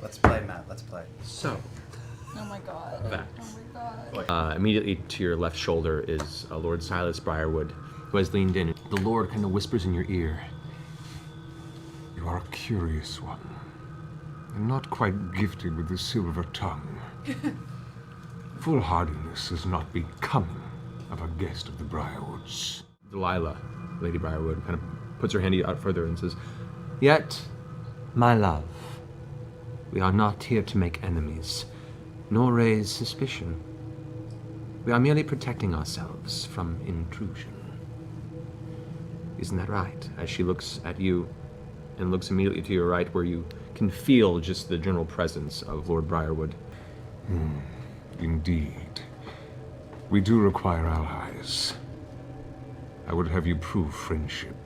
Let's play, Matt. Let's play. So. Oh my god. That. Oh my god. Immediately to your left shoulder is Lord Silas Briarwood, who has leaned in. The Lord kind of whispers in your ear. You are a curious one. And not quite gifted with the silver tongue. Foolhardiness has not been coming of a guest of the Briarwoods. Delilah, Lady Briarwood, kind of puts her hand out further and says, "Yet, my love, we are not here to make enemies, nor raise suspicion. We are merely protecting ourselves from intrusion. Isn't that right?" As she looks at you and looks immediately to your right, where you can feel just the general presence of Lord Briarwood. Indeed. We do require allies. I would have you prove friendship.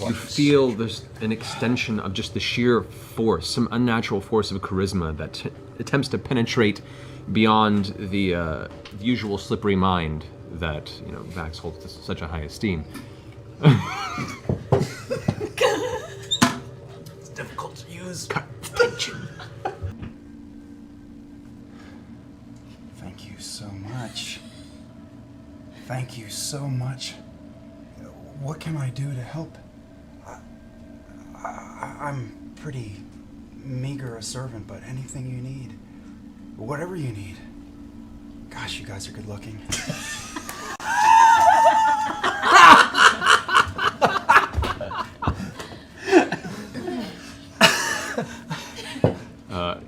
You feel there's an extension of just the sheer force, some unnatural force of charisma that attempts to penetrate beyond the usual slippery mind that, you know, Vax holds to such a high esteem. It's difficult to use. Tension. Thank you so much. Thank you so much. What can I do to help? I'm pretty meager a servant, but anything you need, whatever you need. Gosh, you guys are good looking.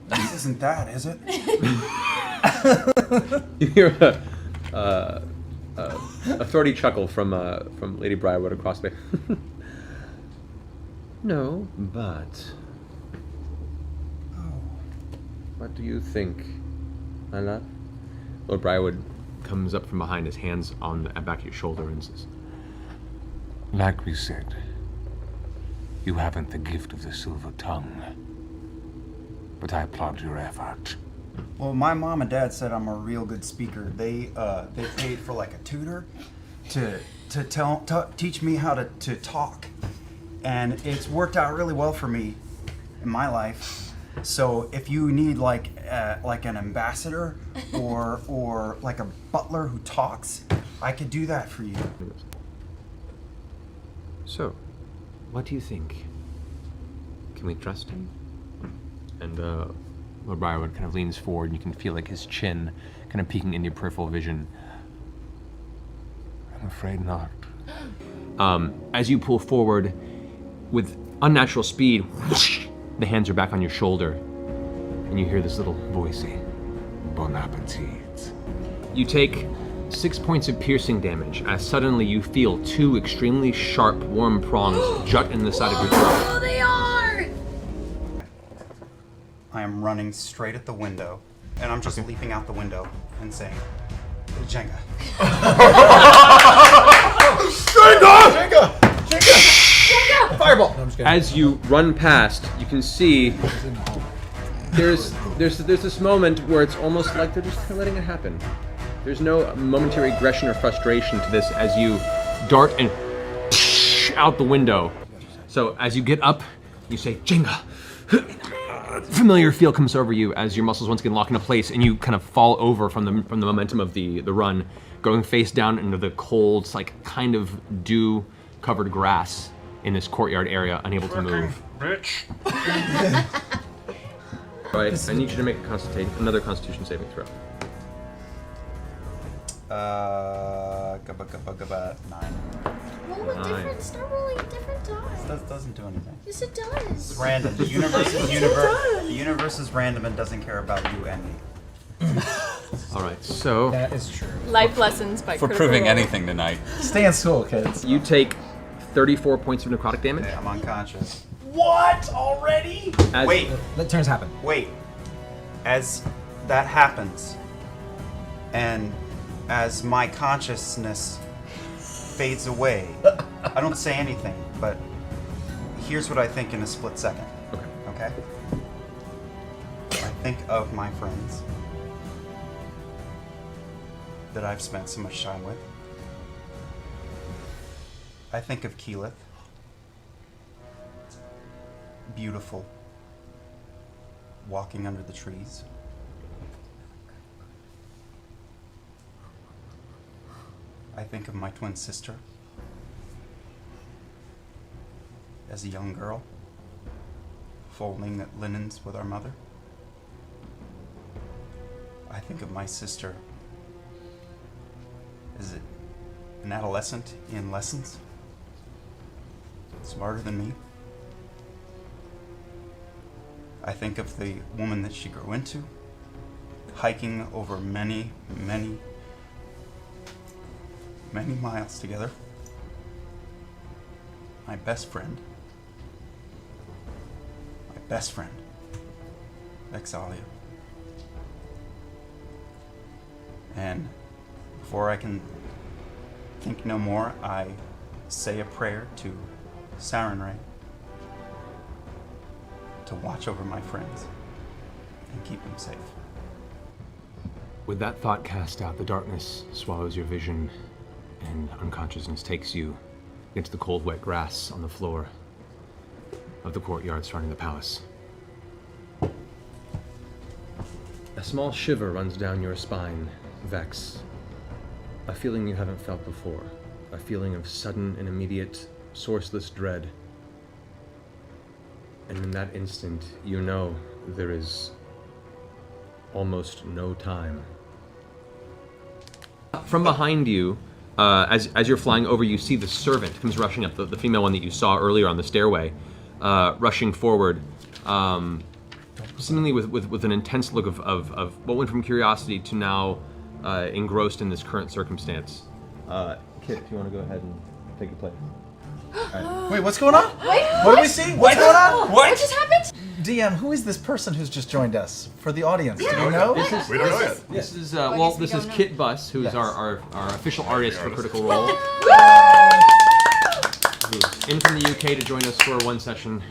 This isn't that, is it? You hear a throaty chuckle from Lady Briarwood across the. No, but. Oh. What do you think, my love? Lord Briarwood comes up from behind, his hands on the back of your shoulder, and says, Like we said, you haven't the gift of the silver tongue. But I applaud your effort. Well, my mom and dad said I'm a real good speaker. They paid for like a tutor to teach me how to talk, and it's worked out really well for me in my life. So if you need like an ambassador or like a butler who talks, I could do that for you. So, what do you think? Can we trust him? And Lord Briarwood kind of leans forward, and you can feel like his chin kind of peeking into your peripheral vision. I'm afraid not. As you pull forward, with unnatural speed, whoosh, the hands are back on your shoulder, and you hear this little voice say, Bon appetit. You take 6 points of piercing damage as suddenly you feel 2 extremely sharp, warm prongs jut in the side of your throat. Oh, they are! I am running straight at the window, and I'm just leaping out the window and saying, Jenga. Jenga! Fireball! No, I'm just kidding. As you run past, you can see there's this moment where it's almost like they're just kind of letting it happen. There's no momentary aggression or frustration to this as you dart and out the window. So as you get up, you say, Jenga. Familiar feel comes over you as your muscles once again lock into place, and you kind of fall over from the momentum of the run, going face down into the cold, like kind of dew-covered grass in this courtyard area, unable to move. Bitch. All right, I need you to make another Constitution saving throw. 9. Roll a different, start rolling a different die. This doesn't do anything. Yes, it does. It's random. The universe is random and doesn't care about you and me. All right, so That is true. Life lessons by For Critical proving Role. anything tonight. Stay in school, kids. you take 34 points of necrotic damage. Okay, I'm unconscious. What? Already? Wait, Let turns happen. wait. As that happens, and as my consciousness fades away, I don't say anything, but here's what I think in a split second. Okay? I think of my friends that I've spent so much time with. I think of Keyleth. Beautiful. walking under the trees. I think of my twin sister as a young girl, folding linens with our mother. I think of my sister as an adolescent in lessons, smarter than me. I think of the woman that she grew into, hiking over many, many, many miles together. My best friend, Exalia. And before I can think no more, I say a prayer to Sarenrae to watch over my friends and keep them safe. With that thought cast out, the darkness swallows your vision, and unconsciousness takes you into the cold, wet grass on the floor of the courtyard surrounding the palace. A small shiver runs down your spine, Vex. A feeling you haven't felt before. A feeling of sudden and immediate, sourceless dread. And in that instant, you know there is almost no time. From behind you, as you're flying over, you see the servant comes rushing up, the female one that you saw earlier on the stairway, rushing forward, seemingly with an intense look of what went from curiosity to now engrossed in this current circumstance. Kit, if you want to go ahead and take your place. Wait, what's going on? Wait, What do we see? What's going on? What just happened? DM, who is this person who's just joined us? For the audience, do you know? We don't know yet. This is guess we this is don't know. Kit Buss, who's Yes. our official artist for Critical Role. Who's in from the UK to join us for one session.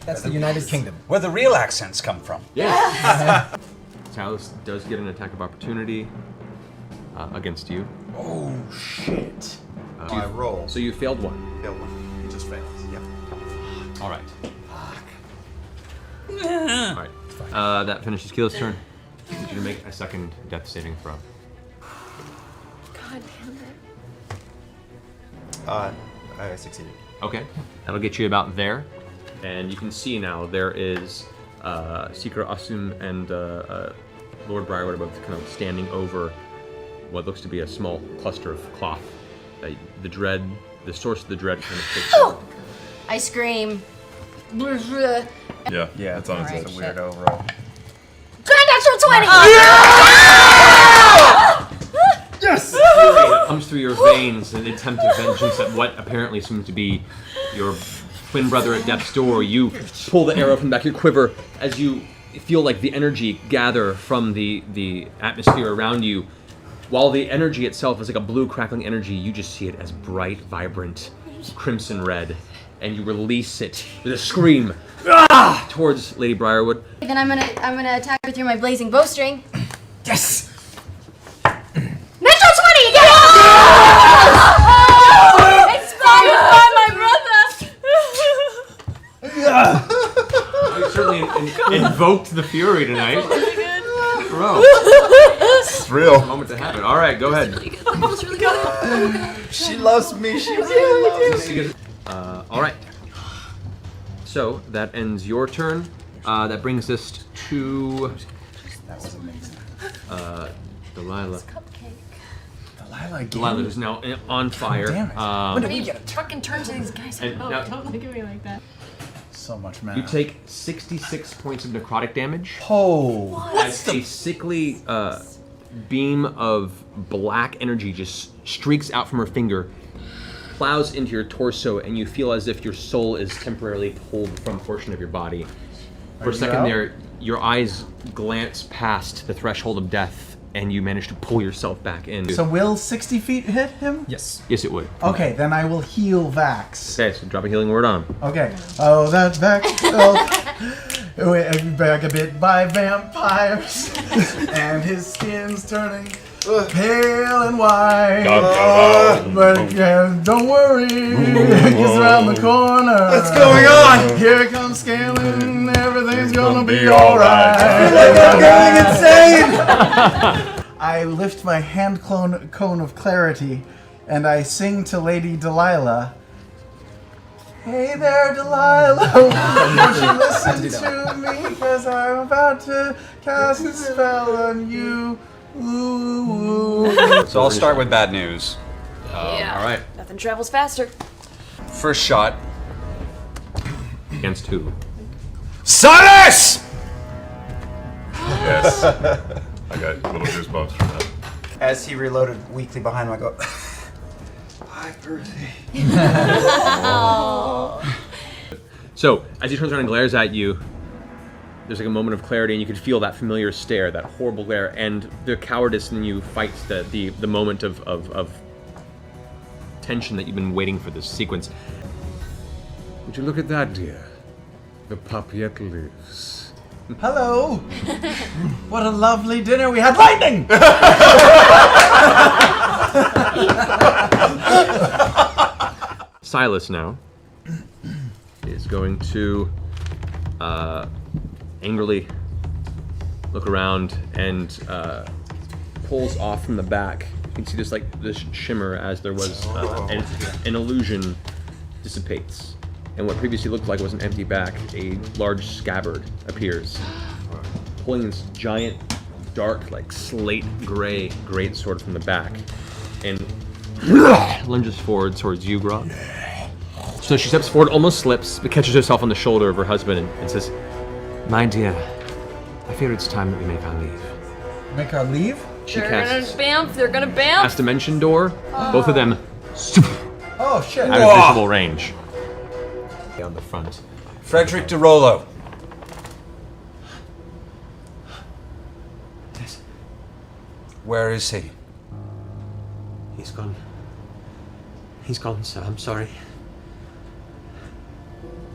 That's the United Kingdom. Where the real accents come from. Yes. Talus does get an attack of opportunity against you. Oh, shit. I roll. So you failed one. Failed one. It just fails. Yep. All right. All right. That finishes Keyleth's turn. I need you to make a second death saving throw. God damn it. I succeeded. Okay. That'll get you about there. And you can see now there is Seeker Asum and Lord Briarwood are both kind of standing over what looks to be a small cluster of cloth. The source of the dread kind of takes over. I scream. Yeah, Yeah, that's on its Alright. own. Weird overall. Grand natural 20! Yes! It comes through your veins in an attempt of vengeance at what apparently seems to be your twin brother at death's door. You pull the arrow from the back of your quiver as you feel like the energy gather from the atmosphere around you. While the energy itself is like a blue crackling energy, you just see it as bright, vibrant, crimson red, and you release it with a scream towards Lady Briarwood. Then I'm gonna attack her through my blazing bowstring. Yes! Natural 20! Yes! Inspired by my brother! You certainly invoked the fury tonight. Bro, It's real. moment to have it. All right, go ahead. She loves me, she really loves me. All right. So that ends your turn. That brings us to That was amazing. Delilah. Delilah again? Delilah is now on fire. Damn it. Um, When did we You get it? fucking turn to these guys. And Oh, now- don't look at me like that. So much mana. you take 66 points of necrotic damage Oh. as a sickly beam of black energy just streaks out from her finger, plows into your torso, and you feel as if your soul is temporarily pulled from a portion of your body. For a you second out? there, your eyes glance past the threshold of death, and you manage to pull yourself back in. So will 60 feet hit him? Yes. Yes, it would. Okay, then I will heal Vax. Okay, so drop a healing word on him. Okay. Oh, that Vax. Oh. Got bit by vampires, and his skin's turning Pale and white. But don't worry, it's around the corner. What's going on? Here comes Scanlan, everything's gonna be alright. I feel like I'm going insane. I lift my hand cone of clarity and I sing to Lady Delilah. Hey there, Delilah, won't you listen to me? Because I'm about to cast a spell on you. Ooh. So I'll start with bad news. Yeah. All right. Nothing travels faster. First shot. Against who? Silas! Yes. I got little goosebumps from that. As he reloaded weakly behind him, I go, hi, Percy. So, as he turns around and glares at you, there's like a moment of clarity, and you can feel that familiar stare, that horrible glare, and the cowardice in you fights the moment of tension that you've been waiting for this sequence. Would you look at that, dear? The pup yet lives. Hello. What a lovely dinner. We had lightning. Silas now is going to angrily look around and pulls off from the back. You can see just like this shimmer as there was an illusion dissipates. And what previously looked like was an empty back, a large scabbard appears, pulling this giant, dark, like slate gray greatsword from the back, and lunges forward towards you, Grog. So she steps forward, almost slips, but catches herself on the shoulder of her husband and says, My dear, I fear it's time that we make our leave. Make our leave? she They're gonna casts bamf. They're gonna bamf. Cast Dimension Door, both of them Oh, shit. out of visible range. On the front. Frederick de Rolo. Yes, Where is he? he's gone. He's gone, sir. I'm sorry.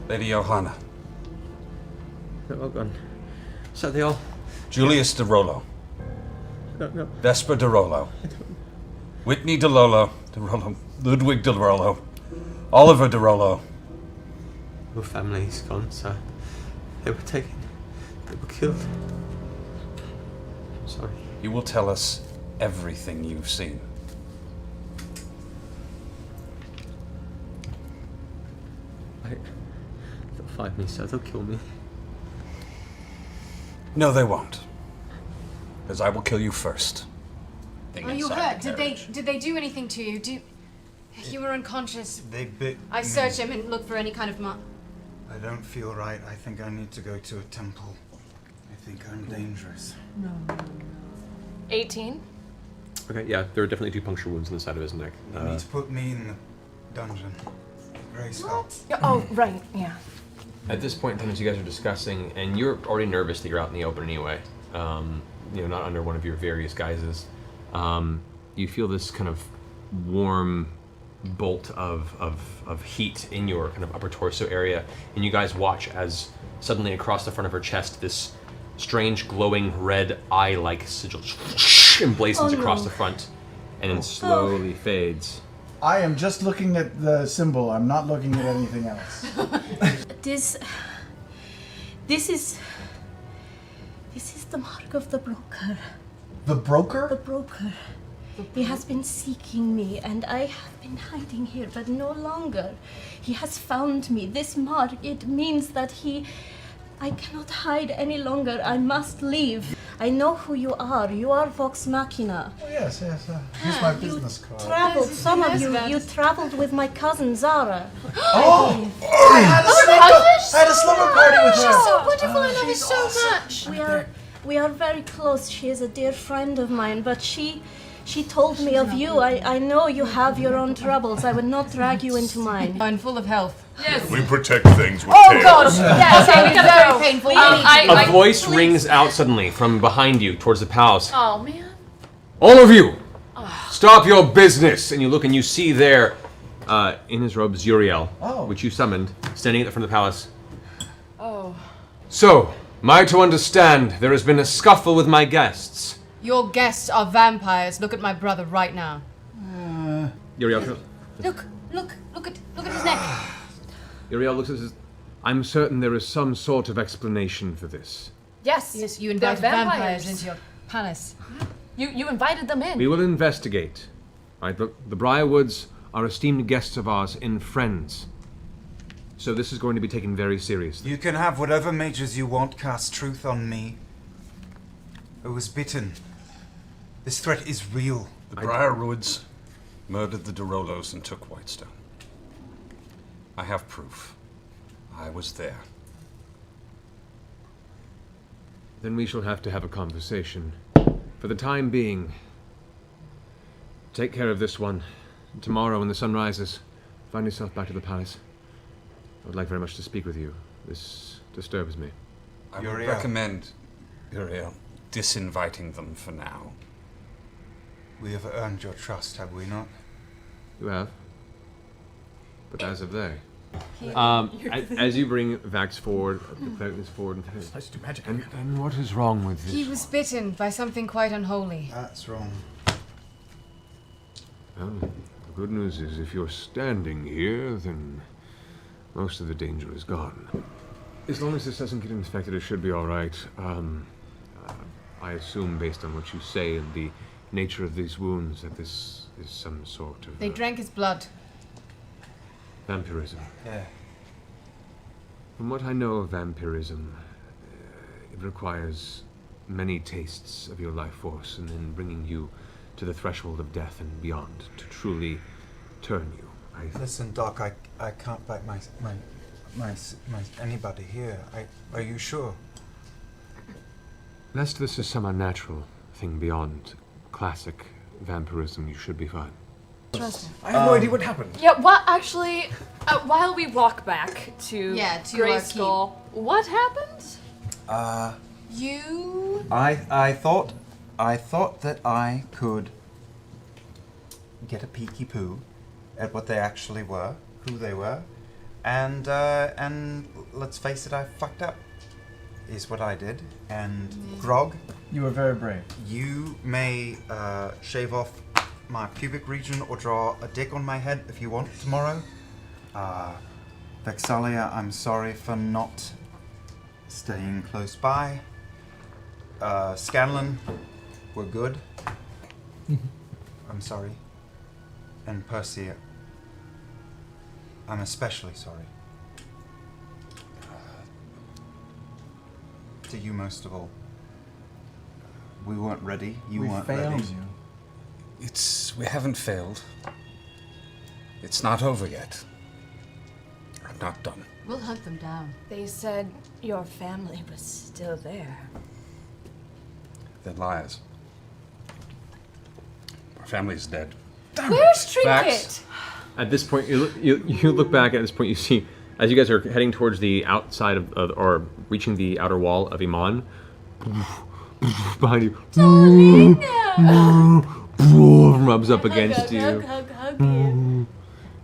Lady Johanna. They're all gone. So they all... Julius de Rolo. No. Vesper de Rolo. Whitney de Rolo. Ludwig de Rolo. Oliver de Rolo. Your family's gone, sir. They were taken. They were killed. I'm sorry. You will tell us everything you've seen. They'll find me, sir. They'll kill me. No, they won't. Because I will kill you first. Are you hurt? Did they do anything to you? You were unconscious. They bit I searched him and looked for any kind of mark. I don't feel right. I think I need to go to a temple. I think I'm dangerous. 18. Okay, yeah, there are definitely 2 puncture wounds on the side of his neck. You need to put me in the dungeon. Grayskull. Oh, right. Yeah. At this point in time, as you guys are discussing, and you're already nervous that you're out in the open anyway, not under one of your various guises, you feel this kind of warm bolt of heat in your kind of upper torso area, and you guys watch as suddenly across the front of her chest, this strange glowing red eye-like sigil emblazons across the front, and then slowly fades. I am just looking at the symbol. I'm not looking at anything else. This is the mark of the broker. The broker? The broker. He has been seeking me, and I have been hiding here, but no longer. He has found me. This mark, it means that I cannot hide any longer. I must leave. I know who you are. You are Vox Machina. Oh, yes. Here's my business card. Traveled, some of you traveled with my cousin Zhara. Oh! I had a slumber party with her. She's so wonderful. I love her so much. We are very close. She is a dear friend of mine, but she told me of you. I know you have your own troubles. I would not drag you into mine. And full of health. Yes. We protect things with Oh tails. gosh, yes, it was very painful. A voice rings out suddenly from behind you towards the palace. Oh, man. All of you, stop your business! And you look and you see there, in his robes, Uriel, which you summoned, standing at the front of the palace. Oh. So, am I to understand there has been a scuffle with my guests? Your guests are vampires. Look at my brother right now. Uriel, Look at his neck. Uriel looks at his... I'm certain there is some sort of explanation for this. Yes. Yes, you they're invited vampires into your palace. You invited them in. We will investigate. Right, the Briarwoods are esteemed guests of ours and friends. So this is going to be taken very seriously. You can have whatever mages you want cast truth on me. I was bitten. This threat is real. The Briarwoods murdered the Rolos and took Whitestone. I have proof. I was there. Then we shall have to have a conversation. For the time being, take care of this one. Tomorrow when the sun rises, find yourself back to the palace. I would like very much to speak with you. This disturbs me. I would recommend, Uriel, disinviting them for now. We have earned your trust, have we not? You have. But as of they. As you bring Vax forward, the cleric is forward. Let's do magic. And what is wrong with this? He was bitten by something quite unholy. That's wrong. Well, the good news is if you're standing here, then most of the danger is gone. As long as this doesn't get infected, it should be all right. I assume, based on what you say and the nature of these wounds, that this is some sort of... They drank his blood. Vampirism. Yeah. From what I know of vampirism, it requires many tastes of your life force and then bringing you to the threshold of death and beyond to truly turn you. Listen, Doc, I can't bite my anybody here. Are you sure? Lest this is some unnatural thing beyond classic vampirism, you should be fine. I have no idea what happened. Yeah, well, actually, while we walk back to Grey our Skull, what happened? You... I thought that I could get a peeky poo at what they actually were, who they were, and let's face it, I fucked up, is what I did. And Grog, You were very brave. you may shave off my pubic region or draw a dick on my head if you want tomorrow. Vexalia, I'm sorry for not staying close by. Scanlan, we're good. I'm sorry. And Percy, I'm especially sorry. To you most of all. We weren't ready. You weren't failed ready. you. We haven't failed. It's not over yet. I'm not done. We'll hunt them down. They said your family was still there. They're liars. Our family's dead. Where's Trinket? Vax. At this point, you look back. At this point, you see, as you guys are heading towards the outside of or reaching the outer wall of Iman, behind you, rubs up against you.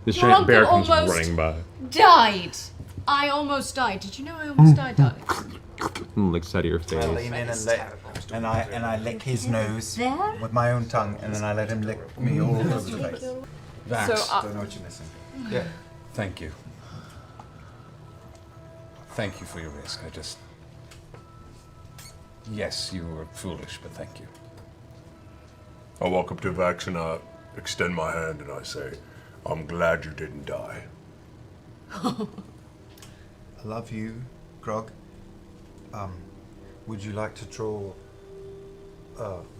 This giant bear comes running by. Died. I almost died. Did you know I almost died, darling? Licks out of your I face. lean in and I lick his nose with my own tongue, and then I let him lick me all over the face. Vax. So, Don't know what you're missing. Yeah. Thank you. Thank you for your risk. Yes, you were foolish, but thank you. I walk up to Vax and I extend my hand and I say, I'm glad you didn't die. I love you, Grog. Would you like to draw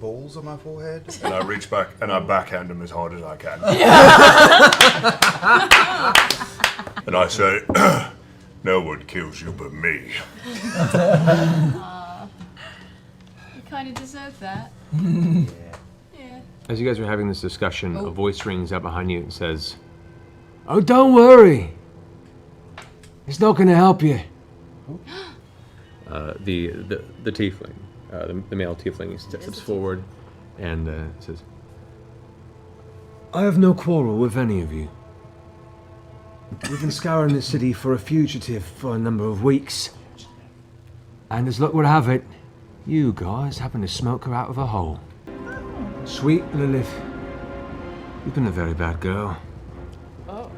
balls on my forehead? And I reach back and I backhand him as hard as I can. And I say, no one kills you but me. You kind of deserve that. As you guys are having this discussion, a voice rings out behind you and says, "Oh, don't worry. It's not going to help you." The tiefling, the male tiefling, steps forward and says, "I have no quarrel with any of you. We've been scouring the city for a fugitive for a number of weeks, and as luck would have it, you guys happen to smoke her out of a hole. Sweet Lillith, you've been a very bad girl. Oh.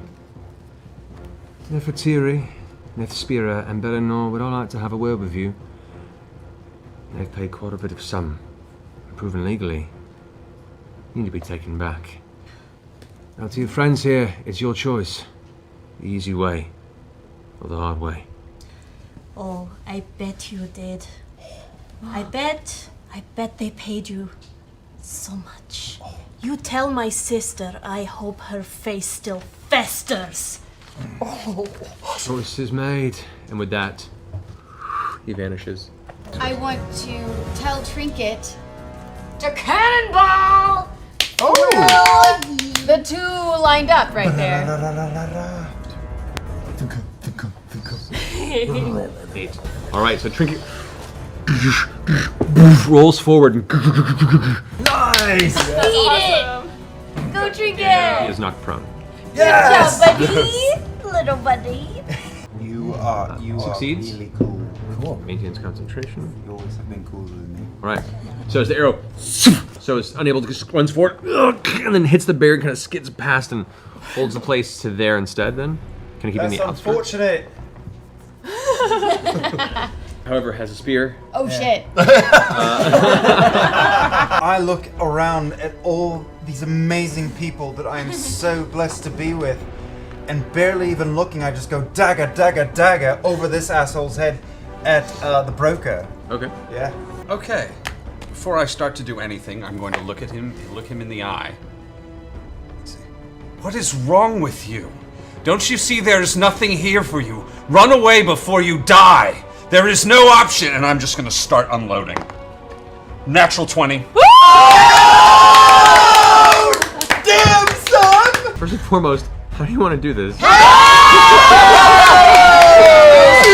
Nefertiri, Nethspira, and Belenor would all like to have a word with you. They've paid quite a bit of sum, proven legally. You need to be taken back. Now to your friends here, it's your choice. The easy way, or the hard way. Oh, I bet you did. I bet they paid you so much. You tell my sister I hope her face still festers. Oh. Choice is made. And with that, he vanishes. I want to tell Trinket to cannonball! Oh! The two lined up right there. All right, so Trinket rolls forward and Nice! Eat it! Go Trinket! he is knocked prone. Yes! Good job, buddy! Little buddy. You are Succeeds. really cool. Cool. Maintains concentration. You always have been cooler than me. All right. So as the arrow, so it's unable to just runs forward, and then hits the barrier, and kind of skids past, and holds the place to there instead. Then, kind of keeping That's the outskirts. unfortunate. However, has a spear. Oh shit. I look around at all these amazing people that I am so blessed to be with, and barely even looking, I just go dagger, dagger, dagger over this asshole's head at the broker. Okay. Yeah. Okay. Before I start to do anything, I'm going to look him in the eye. Let's see. What is wrong with you? Don't you see there's nothing here for you? Run away before you die. There is no option, and I'm just going to start unloading. Natural 20. Damn, son! First and foremost, how do you want to do this? See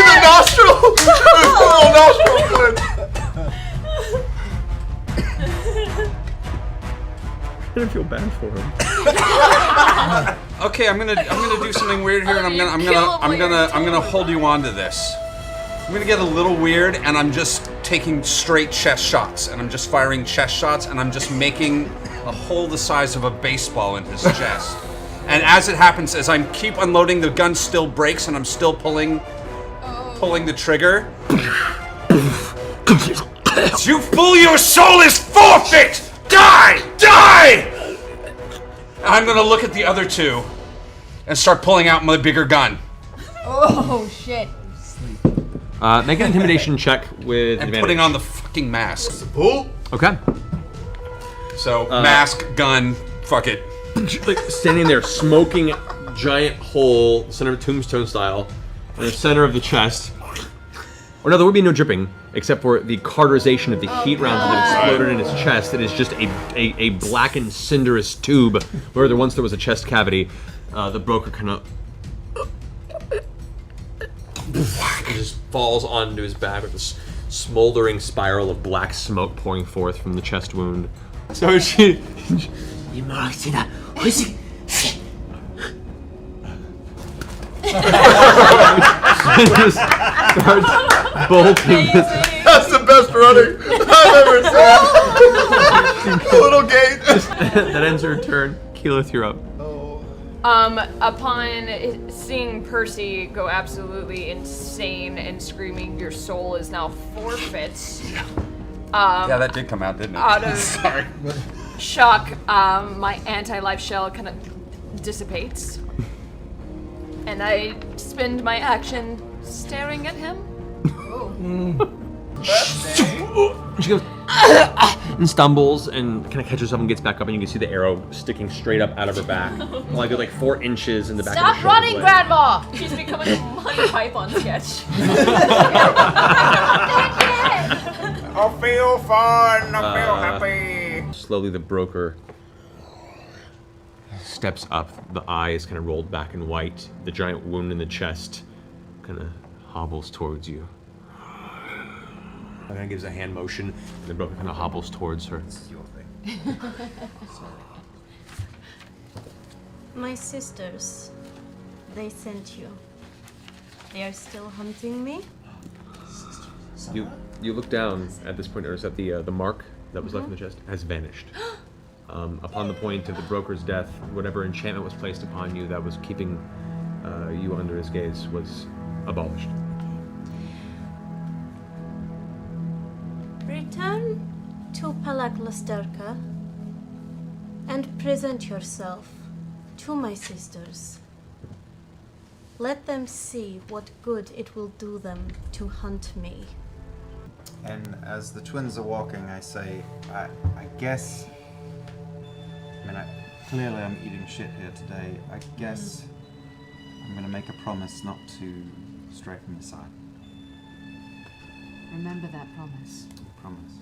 the nostril? Little nostril flint. I didn't feel bad for him. Okay, I'm gonna do something weird here, and I'm gonna hold you on to this. I'm gonna get a little weird, and I'm just taking straight chest shots, and I'm just firing chest shots, and I'm just making a hole the size of a baseball in his chest. And as it happens, as I keep unloading, the gun still breaks, and I'm still pulling the trigger. You fool! Your soul is forfeit! Die! Die! I'm gonna look at the other two and start pulling out my bigger gun. Oh shit. Make an intimidation check with And advantage. putting on the fucking mask. Okay. So, mask, gun, fuck it. Like standing there, smoking giant hole, center of tombstone style, in the center of the chest. Or no, there would be no dripping, except for the cauterization of the heat rounds that exploded in his chest. It is just a blackened, cinderous tube where there once there was a chest cavity. The broker kind of just falls onto his back with this smoldering spiral of black smoke pouring forth from the chest wound. So she just starts bolting this. That's the best running I've ever seen. A little gate. That ends her turn. Keyleth, you're up. Upon seeing Percy go absolutely insane and screaming, "Your soul is now forfeit." Yeah, that did come out, didn't it? Out of Sorry. shock, my anti-life shell kind of dissipates, and I spend my action staring at him. She goes and stumbles and kind of catches herself and gets back up, and you can see the arrow sticking straight up out of her back, like 4 inches in the back. Stop of her running, shoulder blade. Grandma! She's becoming a Monty Python sketch. I feel fun. I feel happy. Slowly, the broker steps up. The eye is kind of rolled back and white. The giant wound in the chest kind of hobbles towards you. And then gives a hand motion, and the broker kind of hobbles towards her. This is your thing. My sisters, they sent you. They are still hunting me. You look down at this point, notice that the mark that was left in the chest has vanished. Upon the point of the broker's death, whatever enchantment was placed upon you that was keeping you under his gaze was abolished. Return to Palak and present yourself to my sisters. Let them see what good it will do them to hunt me. And as the twins are walking, I say, I guess. I mean, clearly I'm eating shit here today. I guess I'm going to make a promise not to stray from your side. Remember that promise. Promise.